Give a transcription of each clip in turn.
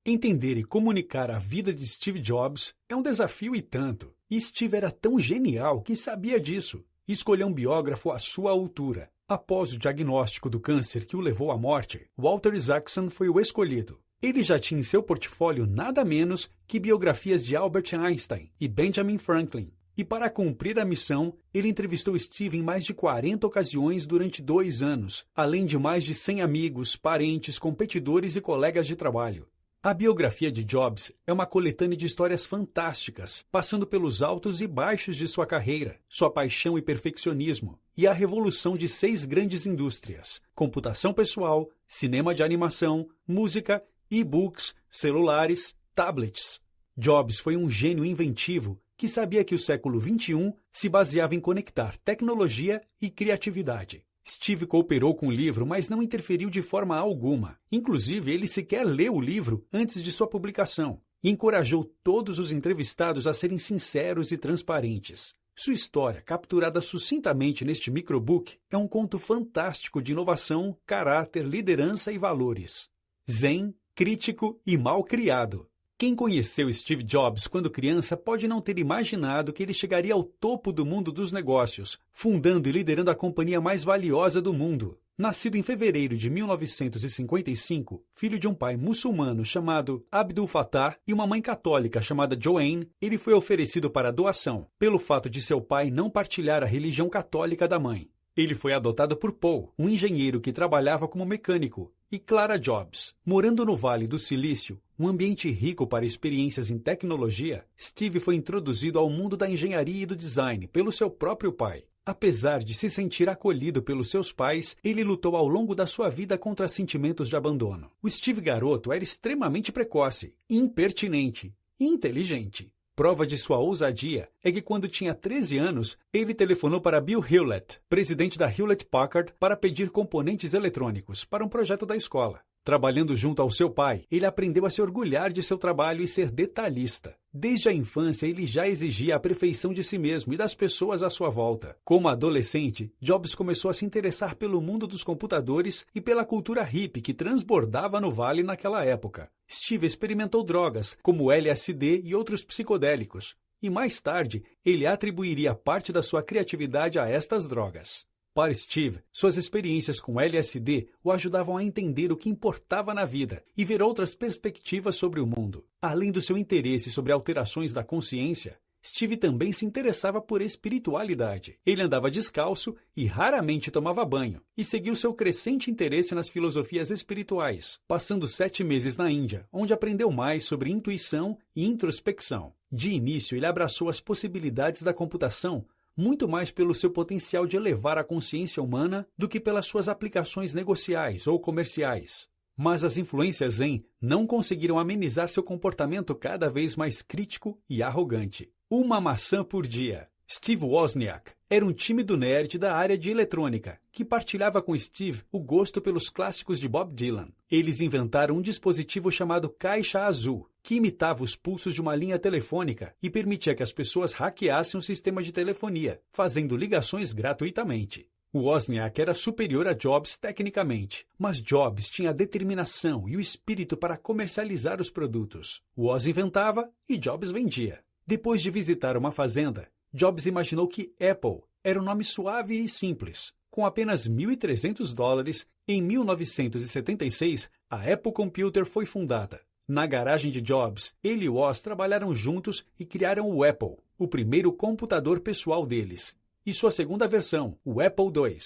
Entender e comunicar a vida de Steve Jobs é um desafio e tanto. E Steve era tão genial que sabia disso. Escolheu um biógrafo à sua altura. Após o diagnóstico do câncer que o levou à morte, Walter Isaacson foi o escolhido. Ele já tinha em seu portfólio nada menos que biografias de Albert Einstein e Benjamin Franklin. E para cumprir a missão, ele entrevistou Steve em mais de 40 ocasiões durante 2 anos, além de mais de 100 amigos, parentes, competidores e colegas de trabalho. A biografia de Jobs é uma coletânea de histórias fantásticas, passando pelos altos e baixos de sua carreira, sua paixão e perfeccionismo, e a revolução de 6 grandes indústrias: computação pessoal, cinema de animação, música, e-books, celulares, tablets. Jobs foi um gênio inventivo que sabia que o século XXI se baseava em conectar tecnologia e criatividade. Steve cooperou com o livro, mas não interferiu de forma alguma. Inclusive, ele sequer leu o livro antes de sua publicação e encorajou todos os entrevistados a serem sinceros e transparentes. Sua história, capturada sucintamente neste microbook, é um conto fantástico de inovação, caráter, liderança e valores. Zen, crítico e mal criado. Quem conheceu Steve Jobs quando criança pode não ter imaginado que ele chegaria ao topo do mundo dos negócios, fundando e liderando a companhia mais valiosa do mundo. Nascido em fevereiro de 1955, filho de um pai muçulmano chamado Abdul Fattah e uma mãe católica chamada Joanne, ele foi oferecido para doação, pelo fato de seu pai não partilhar a religião católica da mãe. Ele foi adotado por Paul, um engenheiro que trabalhava como mecânico, e Clara Jobs. Morando no Vale do Silício, um ambiente rico para experiências em tecnologia, Steve foi introduzido ao mundo da engenharia e do design pelo seu próprio pai. Apesar de se sentir acolhido pelos seus pais, ele lutou ao longo da sua vida contra sentimentos de abandono. O Steve garoto era extremamente precoce, impertinente e inteligente. Prova de sua ousadia é que quando tinha 13 anos, ele telefonou para Bill Hewlett, presidente da Hewlett-Packard, para pedir componentes eletrônicos para um projeto da escola. Trabalhando junto ao seu pai, ele aprendeu a se orgulhar de seu trabalho e ser detalhista. Desde a infância, ele já exigia a perfeição de si mesmo e das pessoas à sua volta. Como adolescente, Jobs começou a se interessar pelo mundo dos computadores e pela cultura hippie que transbordava no Vale naquela época. Steve experimentou drogas, como LSD e outros psicodélicos, e mais tarde, ele atribuiria parte da sua criatividade a estas drogas. Para Steve, suas experiências com LSD o ajudavam a entender o que importava na vida e ver outras perspectivas sobre o mundo. Além do seu interesse sobre alterações da consciência, Steve também se interessava por espiritualidade. Ele andava descalço e raramente tomava banho, e seguiu seu crescente interesse nas filosofias espirituais, passando 7 meses na Índia, onde aprendeu mais sobre intuição e introspecção. De início, ele abraçou as possibilidades da computação muito mais pelo seu potencial de elevar a consciência humana do que pelas suas aplicações negociais ou comerciais. Mas as influências Zen não conseguiram amenizar seu comportamento cada vez mais crítico e arrogante. Uma maçã por dia. Steve Wozniak era um tímido nerd da área de eletrônica, que partilhava com Steve o gosto pelos clássicos de Bob Dylan. Eles inventaram um dispositivo chamado Caixa Azul, que imitava os pulsos de uma linha telefônica e permitia que as pessoas hackeassem o sistema de telefonia, fazendo ligações gratuitamente. Wozniak era superior a Jobs tecnicamente, mas Jobs tinha a determinação e o espírito para comercializar os produtos. Woz inventava e Jobs vendia. Depois de visitar uma fazenda, Jobs imaginou que Apple era um nome suave e simples. Com apenas $1.300, em 1976, a Apple Computer foi fundada. Na garagem de Jobs, ele e Woz trabalharam juntos e criaram o Apple, o primeiro computador pessoal deles, e sua segunda versão, o Apple II.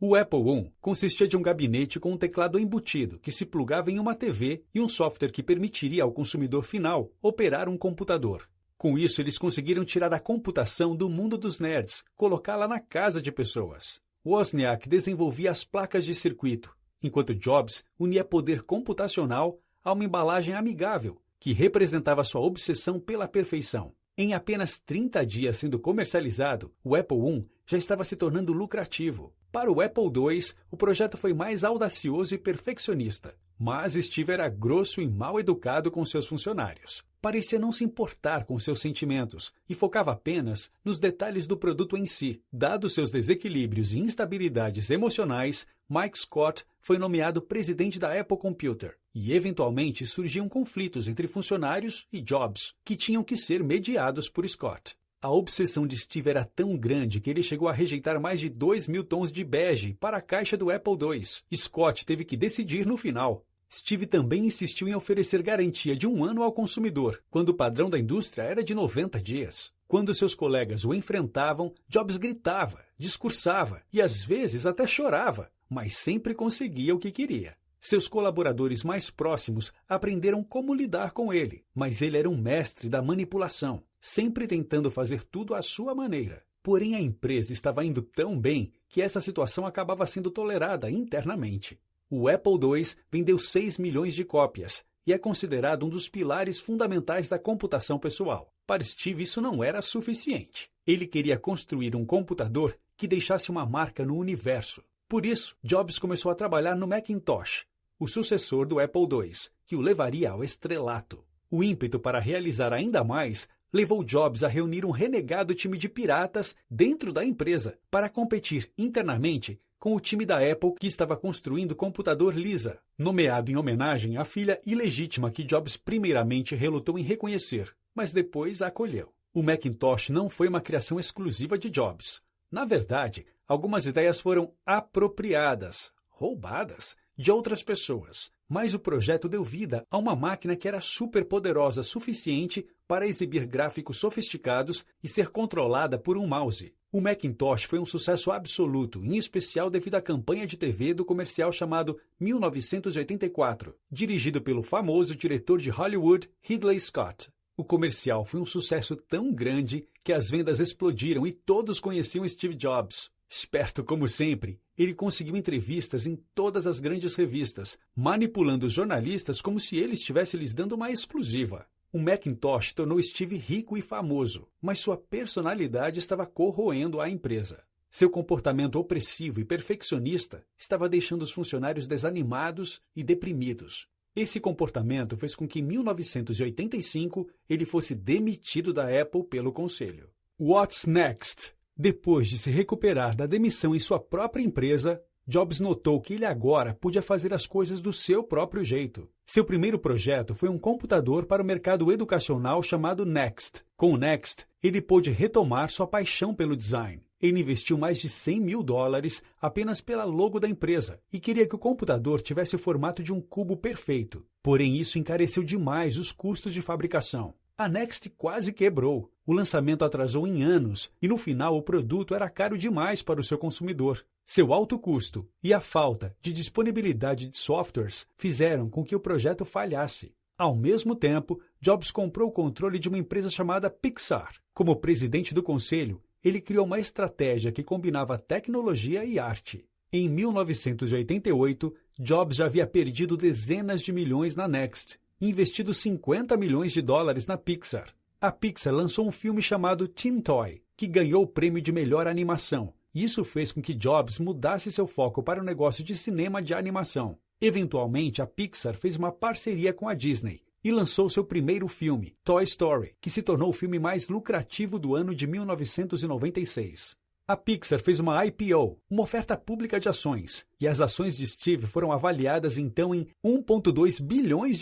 O Apple I consistia de um gabinete com um teclado embutido que se plugava em uma TV e um software que permitiria ao consumidor final operar um computador. Com isso, eles conseguiram tirar a computação do mundo dos nerds, colocá-la na casa de pessoas. Wozniak desenvolvia as placas de circuito, enquanto Jobs unia poder computacional a uma embalagem amigável, que representava sua obsessão pela perfeição. Em apenas 30 dias sendo comercializado, o Apple I já estava se tornando lucrativo. Para o Apple II, o projeto foi mais audacioso e perfeccionista, mas Steve era grosso e mal educado com seus funcionários. Parecia não se importar com seus sentimentos e focava apenas nos detalhes do produto em si. Dados seus desequilíbrios e instabilidades emocionais, Mike Scott foi nomeado presidente da Apple Computer. e eventualmente surgiam conflitos entre funcionários e Jobs, que tinham que ser mediados por Scott. A obsessão de Steve era tão grande que ele chegou a rejeitar mais de 2.000 tons de bege para a caixa do Apple II. Scott teve que decidir no final. Steve também insistiu em oferecer garantia de 1 ano ao consumidor, quando o padrão da indústria era de 90 dias. Quando seus colegas o enfrentavam, Jobs gritava, discursava e às vezes até chorava, mas sempre conseguia o que queria. Seus colaboradores mais próximos aprenderam como lidar com ele, mas ele era um mestre da manipulação, sempre tentando fazer tudo à sua maneira. Porém, a empresa estava indo tão bem que essa situação acabava sendo tolerada internamente. O Apple II vendeu 6 milhões de cópias e é considerado um dos pilares fundamentais da computação pessoal. Para Steve, isso não era suficiente. Ele queria construir um computador que deixasse uma marca no universo. Por isso, Jobs começou a trabalhar no Macintosh, o sucessor do Apple II, que o levaria ao estrelato. O ímpeto para realizar ainda mais levou Jobs a reunir um renegado time de piratas dentro da empresa para competir internamente com o time da Apple que estava construindo o computador Lisa, nomeado em homenagem à filha ilegítima que Jobs primeiramente relutou em reconhecer, mas depois a acolheu. O Macintosh não foi uma criação exclusiva de Jobs. Na verdade, algumas ideias foram apropriadas, roubadas, de outras pessoas, mas o projeto deu vida a uma máquina que era superpoderosa suficiente para exibir gráficos sofisticados e ser controlada por um mouse. O Macintosh foi um sucesso absoluto, em especial devido à campanha de TV do comercial chamado 1984, dirigido pelo famoso diretor de Hollywood, Ridley Scott. O comercial foi um sucesso tão grande que as vendas explodiram e todos conheciam Steve Jobs. Esperto como sempre, ele conseguiu entrevistas em todas as grandes revistas, manipulando os jornalistas como se ele estivesse lhes dando uma exclusiva. O Macintosh tornou Steve rico e famoso, mas sua personalidade estava corroendo a empresa. Seu comportamento opressivo e perfeccionista estava deixando os funcionários desanimados e deprimidos. Esse comportamento fez com que em 1985 ele fosse demitido da Apple pelo conselho. What's next? Depois de se recuperar da demissão em sua própria empresa, Jobs notou que ele agora podia fazer as coisas do seu próprio jeito. Seu primeiro projeto foi um computador para o mercado educacional chamado Next. Com o Next, ele pôde retomar sua paixão pelo design. Ele investiu mais de $100 mil apenas pela logo da empresa e queria que o computador tivesse o formato de um cubo perfeito. Porém, isso encareceu demais os custos de fabricação. A Next quase quebrou. O lançamento atrasou em anos e, no final, o produto era caro demais para o seu consumidor. Seu alto custo e a falta de disponibilidade de softwares fizeram com que o projeto falhasse. Ao mesmo tempo, Jobs comprou o controle de uma empresa chamada Pixar. Como presidente do conselho, ele criou uma estratégia que combinava tecnologia e arte. Em 1988, Jobs já havia perdido dezenas de milhões na Next, investido $50 milhões na Pixar. A Pixar lançou um filme chamado Teen Toy, que ganhou o prêmio de melhor animação. Isso fez com que Jobs mudasse seu foco para o negócio de cinema de animação. Eventualmente, a Pixar fez uma parceria com a Disney e lançou seu primeiro filme, Toy Story, que se tornou o filme mais lucrativo do ano de 1996. A Pixar fez uma IPO, uma oferta pública de ações, e as ações de Steve foram avaliadas então em $1,2 bilhões.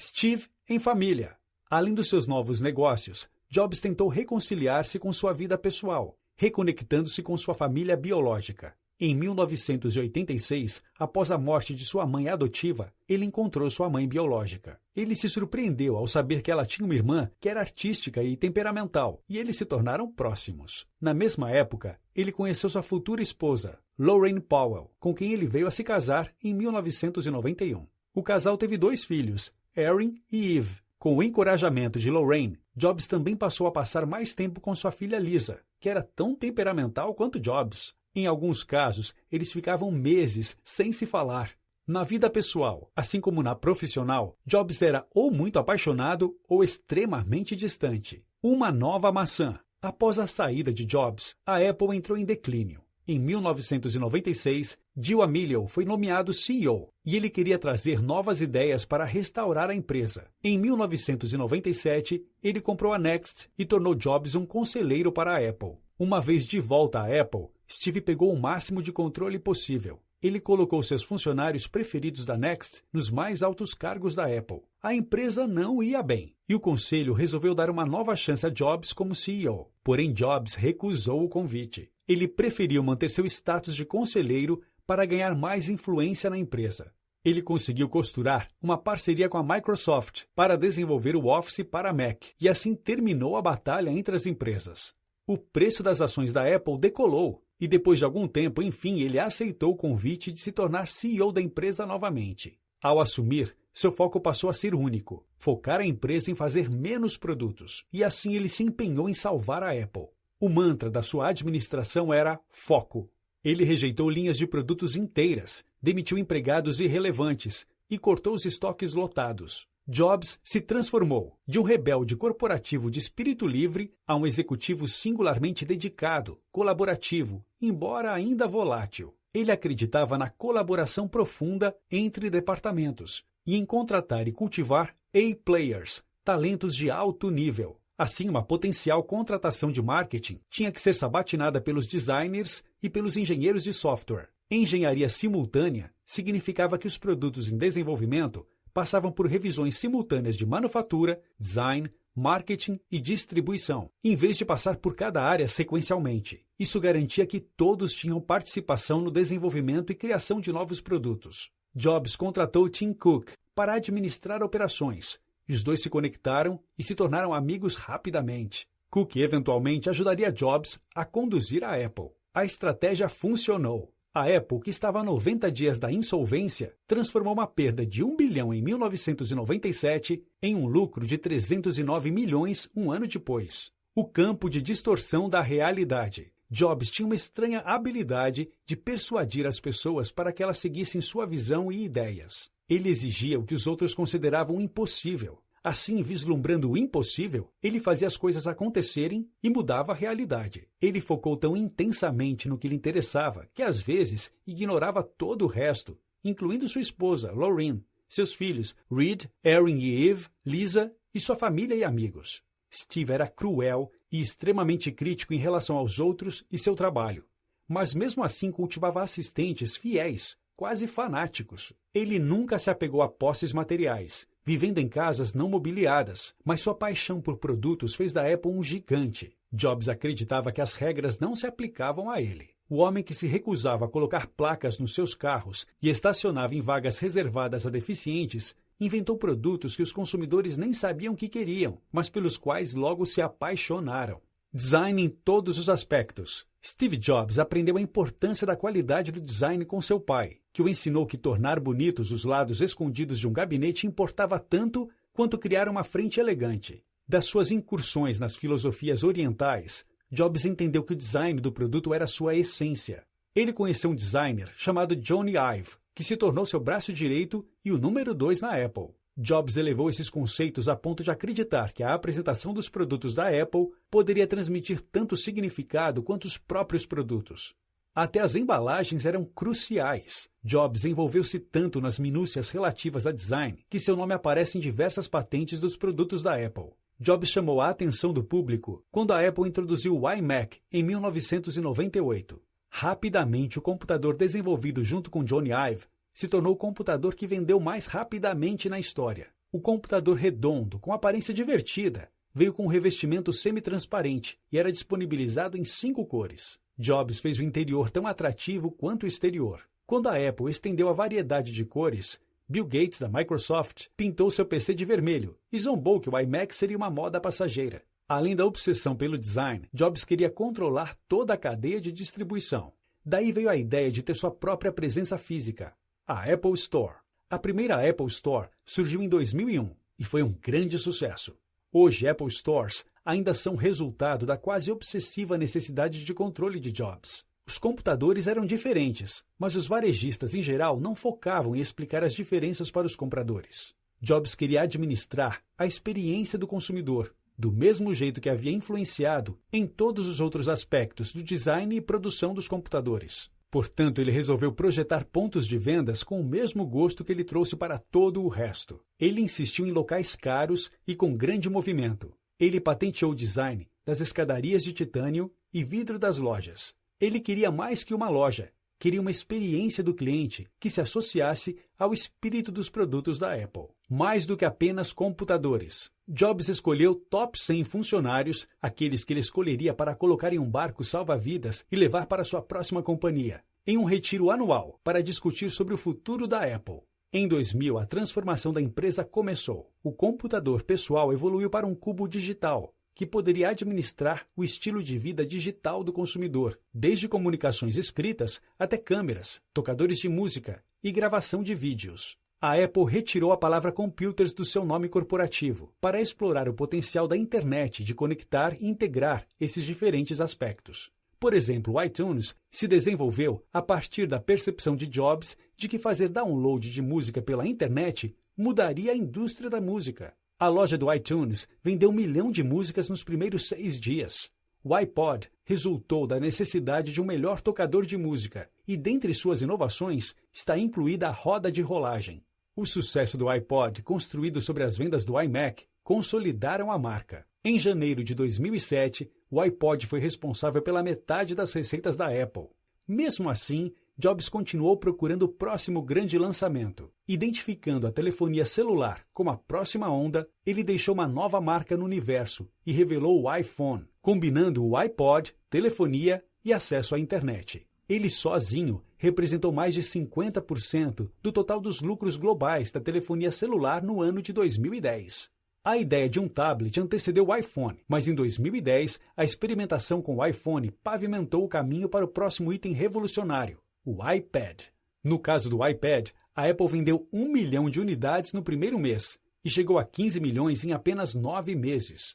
Steve em família. Além dos seus novos negócios, Jobs tentou reconciliar-se com sua vida pessoal, reconectando-se com sua família biológica. Em 1986, após a morte de sua mãe adotiva, ele encontrou sua mãe biológica. Ele se surpreendeu ao saber que ela tinha uma irmã que era artística e temperamental, e eles se tornaram próximos. Na mesma época, ele conheceu sua futura esposa, Laurene Powell, com quem ele veio a se casar em 1991. O casal teve 2 filhos, Erin e Eve. Com o encorajamento de Laurene, Jobs também passou a passar mais tempo com sua filha Lisa, que era tão temperamental quanto Jobs. Em alguns casos, eles ficavam meses sem se falar. Na vida pessoal, assim como na profissional, Jobs era ou muito apaixonado ou extremamente distante. Uma nova maçã. Após a saída de Jobs, a Apple entrou em declínio. Em 1996, Gil Amelio foi nomeado CEO e ele queria trazer novas ideias para restaurar a empresa. Em 1997, ele comprou a Next e tornou Jobs um conselheiro para a Apple. Uma vez de volta à Apple, Steve pegou o máximo de controle possível. ele colocou seus funcionários preferidos da Next nos mais altos cargos da Apple. A empresa não ia bem, e o conselho resolveu dar uma nova chance a Jobs como CEO. Porém, Jobs recusou o convite. Ele preferiu manter seu status de conselheiro para ganhar mais influência na empresa. Ele conseguiu costurar uma parceria com a Microsoft para desenvolver o Office para Mac, e assim terminou a batalha entre as empresas. O preço das ações da Apple decolou, e depois de algum tempo, enfim, ele aceitou o convite de se tornar CEO da empresa novamente. Ao assumir, seu foco passou a ser único, focar a empresa em fazer menos produtos, e assim ele se empenhou em salvar a Apple. O mantra da sua administração era foco. Ele rejeitou linhas de produtos inteiras, demitiu empregados irrelevantes e cortou os estoques lotados. Jobs se transformou de um rebelde corporativo de espírito livre a um executivo singularmente dedicado, colaborativo, embora ainda volátil. Ele acreditava na colaboração profunda entre departamentos e em contratar e cultivar A-players, talentos de alto nível. Assim, uma potencial contratação de marketing tinha que ser sabatinada pelos designers e pelos engenheiros de software. Engenharia simultânea significava que os produtos em desenvolvimento passavam por revisões simultâneas de manufatura, design, marketing e distribuição, em vez de passar por cada área sequencialmente. Isso garantia que todos tinham participação no desenvolvimento e criação de novos produtos. Jobs contratou Tim Cook para administrar operações, e os dois se conectaram e se tornaram amigos rapidamente. Cook eventualmente ajudaria Jobs a conduzir a Apple. A estratégia funcionou. A Apple, que estava a 90 dias da insolvência, transformou uma perda de 1 bilhão em 1997 em um lucro de 309 milhões um ano depois. O campo de distorção da realidade. Jobs tinha uma estranha habilidade de persuadir as pessoas para que elas seguissem sua visão e ideias. Ele exigia o que os outros consideravam impossível. Assim, vislumbrando o impossível, ele fazia as coisas acontecerem e mudava a realidade. Ele focou tão intensamente no que lhe interessava que, às vezes, ignorava todo o resto, incluindo sua esposa, Laureen, seus filhos, Reed, Erin e Eve, Lisa e sua família e amigos. Steve era cruel e extremamente crítico em relação aos outros e seu trabalho. Mas mesmo assim cultivava assistentes fiéis, quase fanáticos. Ele nunca se apegou a posses materiais, vivendo em casas não mobiliadas, mas sua paixão por produtos fez da Apple um gigante. Jobs acreditava que as regras não se aplicavam a ele. O homem que se recusava a colocar placas nos seus carros e estacionava em vagas reservadas a deficientes, inventou produtos que os consumidores nem sabiam que queriam, mas pelos quais logo se apaixonaram. Design em todos os aspectos. Steve Jobs aprendeu a importância da qualidade do design com seu pai, que o ensinou que tornar bonitos os lados escondidos de um gabinete importava tanto quanto criar uma frente elegante. Das suas incursões nas filosofias orientais, Jobs entendeu que o design do produto era sua essência. Ele conheceu um designer chamado Jony Ive, que se tornou seu braço direito e o número 2 na Apple. Jobs elevou esses conceitos a ponto de acreditar que a apresentação dos produtos da Apple poderia transmitir tanto significado quanto os próprios produtos. Até as embalagens eram cruciais. Jobs envolveu-se tanto nas minúcias relativas a design que seu nome aparece em diversas patentes dos produtos da Apple. Jobs chamou a atenção do público quando a Apple introduziu o iMac em 1998. Rapidamente, o computador desenvolvido junto com Jony Ive se tornou o computador que vendeu mais rapidamente na história. O computador redondo, com aparência divertida, veio com um revestimento semi-transparente e era disponibilizado em 5 cores. Jobs fez o interior tão atrativo quanto o exterior. Quando a Apple estendeu a variedade de cores, Bill Gates, da Microsoft, pintou seu PC de vermelho e zombou que o iMac seria uma moda passageira. Além da obsessão pelo design, Jobs queria controlar toda a cadeia de distribuição. Daí veio a ideia de ter sua própria presença física, a Apple Store. A primeira Apple Store surgiu em 2001 e foi um grande sucesso. Hoje, Apple Stores ainda são resultado da quase obsessiva necessidade de controle de Jobs. Os computadores eram diferentes, mas os varejistas em geral não focavam em explicar as diferenças para os compradores. Jobs queria administrar a experiência do consumidor, do mesmo jeito que havia influenciado em todos os outros aspectos do design e produção dos computadores. Portanto, ele resolveu projetar pontos de vendas com o mesmo gosto que ele trouxe para todo o resto. Ele insistiu em locais caros e com grande movimento. Ele patenteou o design das escadarias de titânio e vidro das lojas. Ele queria mais que uma loja. queria uma experiência do cliente que se associasse ao espírito dos produtos da Apple. Mais do que apenas computadores. Jobs escolheu top 100 funcionários, aqueles que ele escolheria para colocar em um barco salva-vidas e levar para sua próxima companhia, em um retiro anual para discutir sobre o futuro da Apple. Em 2000, a transformação da empresa começou. O computador pessoal evoluiu para um cubo digital, que poderia administrar o estilo de vida digital do consumidor, desde comunicações escritas até câmeras, tocadores de música e gravação de vídeos. A Apple retirou a palavra computers do seu nome corporativo para explorar o potencial da internet de conectar e integrar esses diferentes aspectos. Por exemplo, o iTunes se desenvolveu a partir da percepção de Jobs de que fazer download de música pela internet mudaria a indústria da música. A loja do iTunes vendeu 1 milhão de músicas nos primeiros 6 dias. O iPod resultou da necessidade de um melhor tocador de música e, dentre suas inovações, está incluída a roda de rolagem. O sucesso do iPod, construído sobre as vendas do iMac, consolidaram a marca. Em janeiro de 2007, o iPod foi responsável pela metade das receitas da Apple. Mesmo assim, Jobs continuou procurando o próximo grande lançamento. Identificando a telefonia celular como a próxima onda, ele deixou uma nova marca no universo e revelou o iPhone, combinando o iPod, telefonia e acesso à internet. Ele sozinho representou mais de 50% do total dos lucros globais da telefonia celular no ano de 2010. A ideia de um tablet antecedeu o iPhone, mas em 2010, a experimentação com o iPhone pavimentou o caminho para o próximo item revolucionário, o iPad. No caso do iPad, a Apple vendeu 1 milhão de unidades no primeiro mês e chegou a 15 milhões em apenas 9 meses.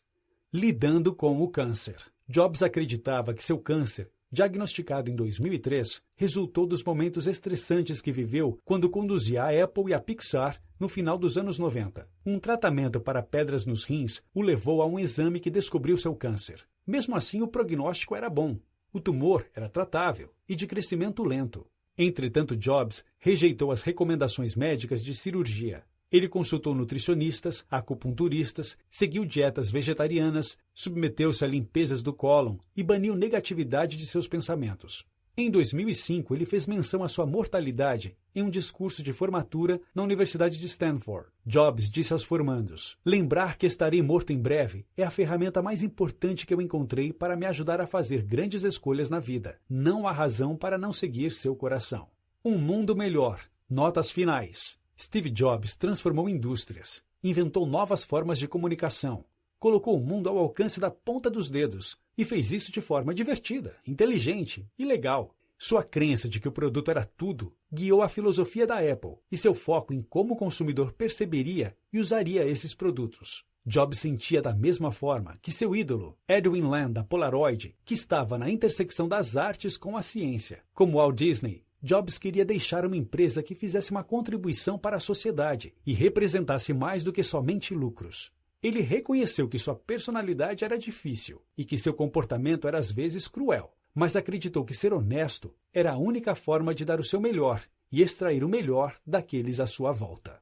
Lidando com o câncer. Jobs acreditava que seu câncer, diagnosticado em 2003, resultou dos momentos estressantes que viveu quando conduzia a Apple e a Pixar no final dos anos 90. Um tratamento para pedras nos rins o levou a um exame que descobriu seu câncer. Mesmo assim, o prognóstico era bom. O tumor era tratável e de crescimento lento. Entretanto, Jobs rejeitou as recomendações médicas de cirurgia. Ele consultou nutricionistas, acupunturistas, seguiu dietas vegetarianas, submeteu-se a limpezas do cólon e baniu negatividade de seus pensamentos. Em 2005, ele fez menção à sua mortalidade em um discurso de formatura na Universidade de Stanford. Jobs disse aos formandos: "Lembrar que estarei morto em breve é a ferramenta mais importante que eu encontrei para me ajudar a fazer grandes escolhas na vida. Não há razão para não seguir seu coração." Um mundo melhor. Notas finais. Steve Jobs transformou indústrias, inventou novas formas de comunicação, colocou o mundo ao alcance da ponta dos dedos e fez isso de forma divertida, inteligente e legal. Sua crença de que o produto era tudo guiou a filosofia da Apple e seu foco em como o consumidor perceberia e usaria esses produtos. Jobs sentia da mesma forma que seu ídolo, Edwin Land, da Polaroid, que estava na intersecção das artes com a ciência. Como Walt Disney, Jobs queria deixar uma empresa que fizesse uma contribuição para a sociedade e representasse mais do que somente lucros. Ele reconheceu que sua personalidade era difícil e que seu comportamento era às vezes cruel, mas acreditou que ser honesto era a única forma de dar o seu melhor e extrair o melhor daqueles à sua volta.